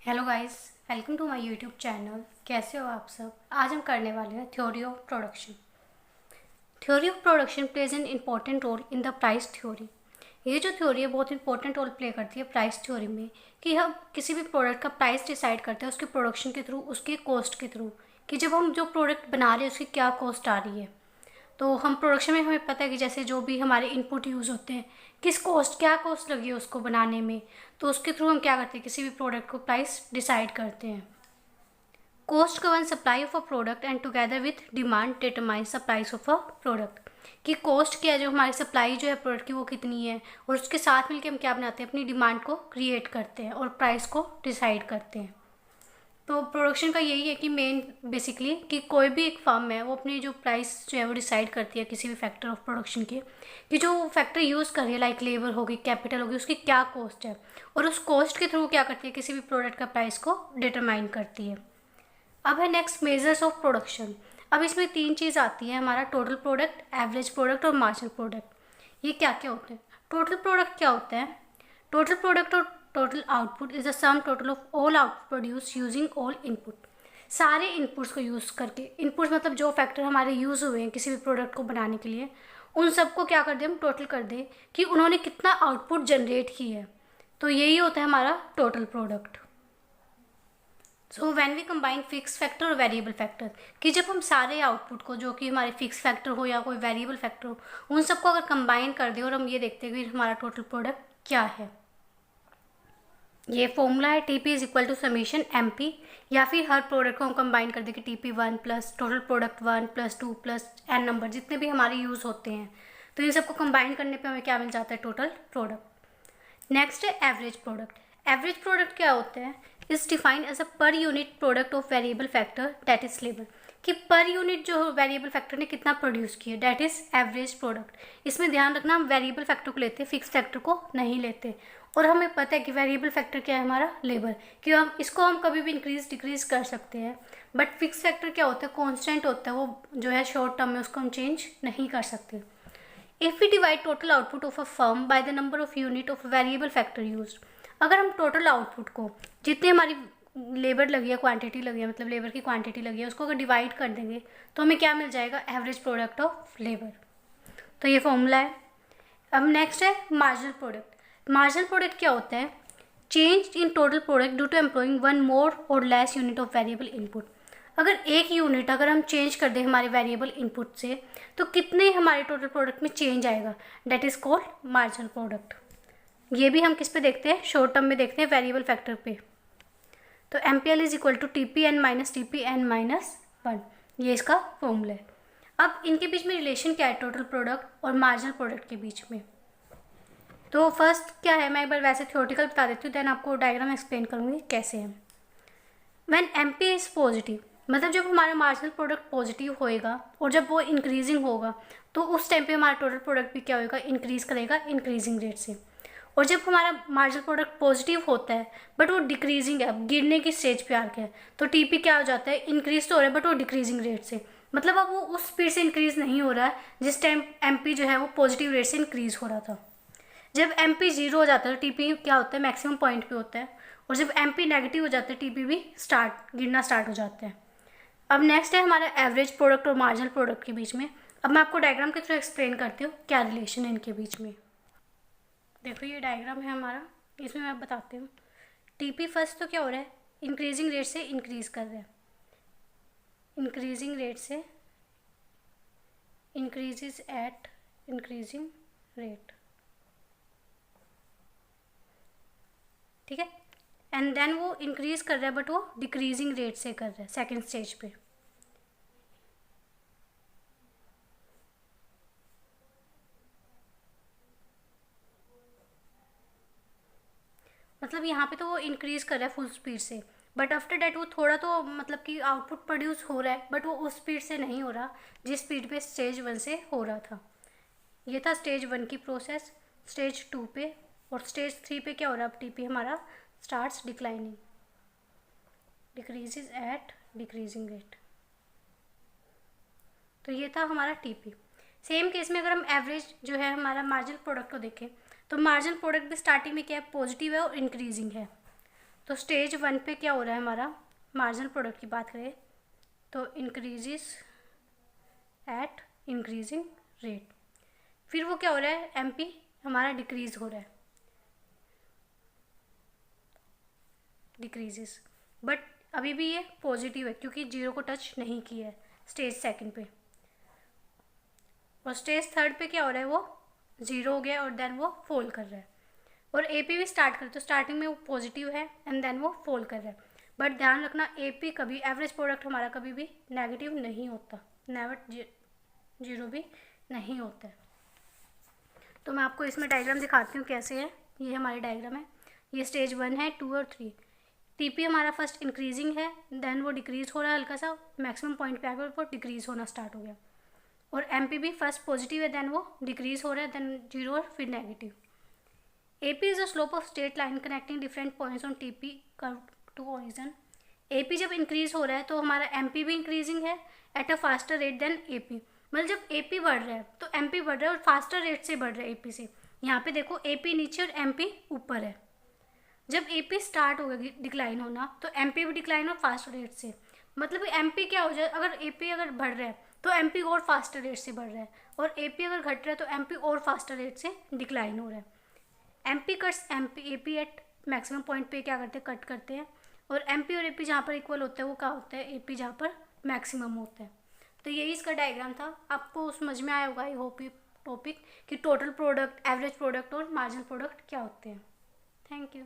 Hello guys, welcome to my YouTube channel. कैसे हो आप सब। आज हम करने वाले हैं theory of production. Theory of production plays an important role in the price theory. ये जो थ्योरी है बहुत इंपॉर्टेंट रोल प्ले करती है प्राइस थ्योरी में, कि हम किसी भी प्रोडक्ट का प्राइस डिसाइड करते हैं उसके प्रोडक्शन के थ्रू, उसके कॉस्ट के थ्रू, कि जब हम जो प्रोडक्ट बना रहे हैं उसकी क्या कॉस्ट आ रही है। तो हम प्रोडक्शन में हमें पता है कि जैसे जो भी हमारे इनपुट यूज़ होते हैं, किस कॉस्ट, क्या कॉस्ट लगी है उसको बनाने में, तो उसके थ्रू हम क्या करते हैं, किसी भी प्रोडक्ट को प्राइस डिसाइड करते हैं। Cost govern supply of a product and together with demand determines the price of a product. कि कॉस्ट क्या है, जो हमारी सप्लाई जो है प्रोडक्ट की वो कितनी है, और उसके साथ मिलकर हम क्या बनाते हैं, अपनी डिमांड को क्रिएट करते हैं और प्राइस को डिसाइड करते हैं। तो प्रोडक्शन का यही है कि मेन बेसिकली कि कोई भी एक फर्म है वो अपनी जो प्राइस जो है वो डिसाइड करती है किसी भी फैक्टर ऑफ प्रोडक्शन के, कि जो फैक्टर यूज़ कर रही है, लाइक लेबर होगी, कैपिटल होगी, उसकी क्या कॉस्ट है, और उस कॉस्ट के थ्रू क्या करती है, किसी भी प्रोडक्ट का प्राइस को डिटरमाइन करती है। अब है नेक्स्ट मेजर्स ऑफ प्रोडक्शन। अब इसमें तीन चीज़ आती है, हमारा टोटल प्रोडक्ट, एवरेज प्रोडक्ट और मार्जिनल प्रोडक्ट। ये क्या क्या होते हैं। टोटल प्रोडक्ट क्या होता है। टोटल प्रोडक्ट और total output is the sum total of all output produce using all input. सारे इनपुट्स को यूज़ करके, इनपुट्स मतलब जो फैक्टर हमारे यूज़ हुए हैं किसी भी प्रोडक्ट को बनाने के लिए, उन सबको क्या कर दें, हम टोटल कर दें कि उन्होंने कितना आउटपुट जनरेट की है। तो यही होता है हमारा total product. So when we combine fix factor और वेरिएबल फैक्टर, कि जब हम सारे आउटपुट को, जो कि हमारे फिक्स फैक्टर हो या कोई वेरिएबल फैक्टर हो, उन सबको अगर कंबाइन कर दें और हम ये देखते हैं कि हमारा टोटल प्रोडक्ट क्या है। ये फॉर्मूला है TP is equal to summation MP, या फिर हर प्रोडक्ट को हम कंबाइन कर दें कि TP 1 plus total product 1 plus 2 plus N number जितने भी हमारे यूज़ होते हैं, तो इन सबको कंबाइन करने पे हमें क्या मिल जाता है, टोटल प्रोडक्ट। नेक्स्ट है एवरेज प्रोडक्ट। एवरेज प्रोडक्ट क्या होता है, is defined as a per unit product of variable factor that is labour. कि पर यूनिट जो वेरिएबल फैक्टर ने कितना प्रोड्यूस किया, दैट इज एवरेज प्रोडक्ट। इसमें ध्यान रखना, हम वेरिएबल फैक्टर को लेते हैं, फिक्स फैक्टर को नहीं लेते। और हमें पता है कि वेरिएबल फैक्टर क्या है, हमारा लेबर, कि हम इसको हम कभी भी इंक्रीज डिक्रीज कर सकते हैं। बट फिक्स फैक्टर क्या होता है, कॉन्स्टेंट होता है, वो जो है शॉर्ट टर्म में उसको हम चेंज नहीं कर सकते। If we divide total output of a firm by the number of unit of variable factor used, अगर हम टोटल आउटपुट को, जितनी हमारी लेबर लगी है, क्वांटिटी लगी है, मतलब लेबर की क्वांटिटी लगी है, उसको अगर डिवाइड कर देंगे तो हमें क्या मिल जाएगा, एवरेज प्रोडक्ट ऑफ लेबर। तो ये फॉर्मूला है। अब नेक्स्ट है मार्जिनल प्रोडक्ट। मार्जिनल प्रोडक्ट क्या होता है, change in total product due to employing one more और less unit of variable input. अगर एक यूनिट अगर हम चेंज कर दें हमारे वेरिएबल इनपुट से, तो कितने हमारे टोटल प्रोडक्ट में चेंज आएगा, that is called marginal product. ये भी हम किस पे देखते हैं, शॉर्ट टर्म में देखते हैं, वेरिएबल फैक्टर पे। तो M P L is equal to T P N minus T P N minus 1, ये इसका फॉर्मूला है। अब इनके बीच में रिलेशन क्या है, टोटल प्रोडक्ट और मार्जिनल प्रोडक्ट के बीच में। तो फर्स्ट क्या है, मैं एक बार वैसे थ्योरेटिकल बता देती हूँ, देन आपको डायग्राम एक्सप्लेन करूँगी कैसे है। When M P is positive, मतलब जब हमारा मार्जिनल प्रोडक्ट पॉजिटिव होएगा और जब वो इंक्रीजिंग होगा, तो उस टाइम पे हमारा टोटल प्रोडक्ट भी क्या होएगा, इंक्रीज करेगा इंक्रीजिंग रेट से। और जब हमारा मार्जिनल प्रोडक्ट पॉजिटिव होता है बट वो डिक्रीजिंग है, गिरने की स्टेज पे आ गया है, तो टीपी क्या हो जाता है, इंक्रीज तो हो रहा है बट वो डिक्रीजिंग रेट से, मतलब अब वो उस स्पीड से इंक्रीज नहीं हो रहा है जिस टाइम एमपी जो है वो पॉजिटिव रेट से इंक्रीज हो रहा था। जब एम पी जीरो हो जाता है तो टी पी क्या होता है, मैक्सिमम पॉइंट पे होता है, और जब एम पी नेगेटिव हो जाता है टी पी भी गिरना स्टार्ट हो जाता है। अब नेक्स्ट है हमारा एवरेज प्रोडक्ट और मार्जिनल प्रोडक्ट के बीच में। अब मैं आपको डायग्राम के थ्रू एक्सप्लेन करती हूँ क्या रिलेशन है इनके बीच में। देखो ये डायग्राम है हमारा, इसमें मैं बताती हूँ। टी पी फर्स्ट तो क्या हो रहा है, इंक्रीजिंग रेट से इंक्रीज कर रहा है, इंक्रीजिंग रेट से इंक्रीजेज एट इंक्रीजिंग रेट, ठीक है। एंड देन वो इंक्रीज कर रहा है बट वो डिक्रीजिंग रेट से कर रहा है सेकेंड स्टेज पे। मतलब यहाँ पे तो वो इंक्रीज कर रहा है फुल स्पीड से, बट आफ्टर डैट वो थोड़ा तो मतलब कि आउटपुट प्रोड्यूस हो रहा है, बट वो उस स्पीड से नहीं हो रहा जिस स्पीड पे स्टेज 1 से हो रहा था। ये था स्टेज 1 की प्रोसेस। स्टेज 2 पे और स्टेज 3 पे क्या हो रहा है, अब टीपी हमारा starts declining, decreases at decreasing rate. तो ये था हमारा टीपी। सेम केस में अगर हम एवरेज जो है हमारा मार्जिनल प्रोडक्ट को देखें, तो मार्जिनल प्रोडक्ट भी स्टार्टिंग में क्या है, पॉजिटिव है और इंक्रीजिंग है। तो स्टेज 1 पे क्या हो रहा है हमारा, मार्जिनल प्रोडक्ट की बात करें तो इंक्रीजेस एट इंक्रीजिंग रेट। फिर वो क्या हो रहा है, एमपी हमारा डिक्रीज हो रहा है, डिक्रीजेस, बट अभी भी ये पॉजिटिव है क्योंकि जीरो को टच नहीं किया है स्टेज सेकंड पे। और स्टेज थर्ड पे क्या हो रहा है, वो जीरो हो गया और देन वो फॉल कर रहा है। और एपी भी स्टार्ट करे तो स्टार्टिंग में वो पॉजिटिव है एंड देन वो फॉल कर रहा है। बट ध्यान रखना एपी कभी, एवरेज प्रोडक्ट हमारा कभी भी नेगेटिव नहीं होता, नेवर जीरो भी नहीं होता है। तो मैं आपको इसमें डायग्राम दिखाती हूँ कैसे है। ये हमारी डायग्राम है, ये स्टेज 1 है, 2 और 3। टीपी हमारा फर्स्ट इंक्रीजिंग है, देन वो डिक्रीज हो रहा है हल्का सा, मैक्सिमम पॉइंट पे आकर वो डिक्रीज होना स्टार्ट हो गया। और एमपी भी फर्स्ट पॉजिटिव है, देन वो डिक्रीज हो रहा है, देन जीरो और फिर negative. AP is a slope of straight line connecting different points on TP curve to origin. AP जब इंक्रीज हो रहा है तो हमारा MP भी इंक्रीजिंग है at a faster rate than AP। मतलब जब AP बढ़ रहा है तो MP बढ़ रहा है और फास्टर रेट से बढ़ रहा है AP से। यहाँ पे देखो AP नीचे और MP ऊपर है। जब AP स्टार्ट हो गया डिक्लाइन होना तो MP भी डिक्लाइन हो फास्टर रेट से। मतलब MP क्या हो जाए, अगर AP अगर बढ़ रहा है तो MP और फास्टर रेट से बढ़ रहा है, और AP अगर घट रहा है तो MP और फास्टर रेट से डिक्लाइन हो रहा है। MP cuts AP at maximum point पे क्या करते हैं, कट करते हैं। और MP और AP जहाँ पर इक्वल होता है वो क्या होता है, AP जहाँ पर मैक्सिमम होता है। तो यही इसका डायग्राम था। आपको समझ में आया होगा आई होप ये टॉपिक कि टोटल प्रोडक्ट, एवरेज प्रोडक्ट और मार्जिनल प्रोडक्ट क्या होते हैं। Thank you.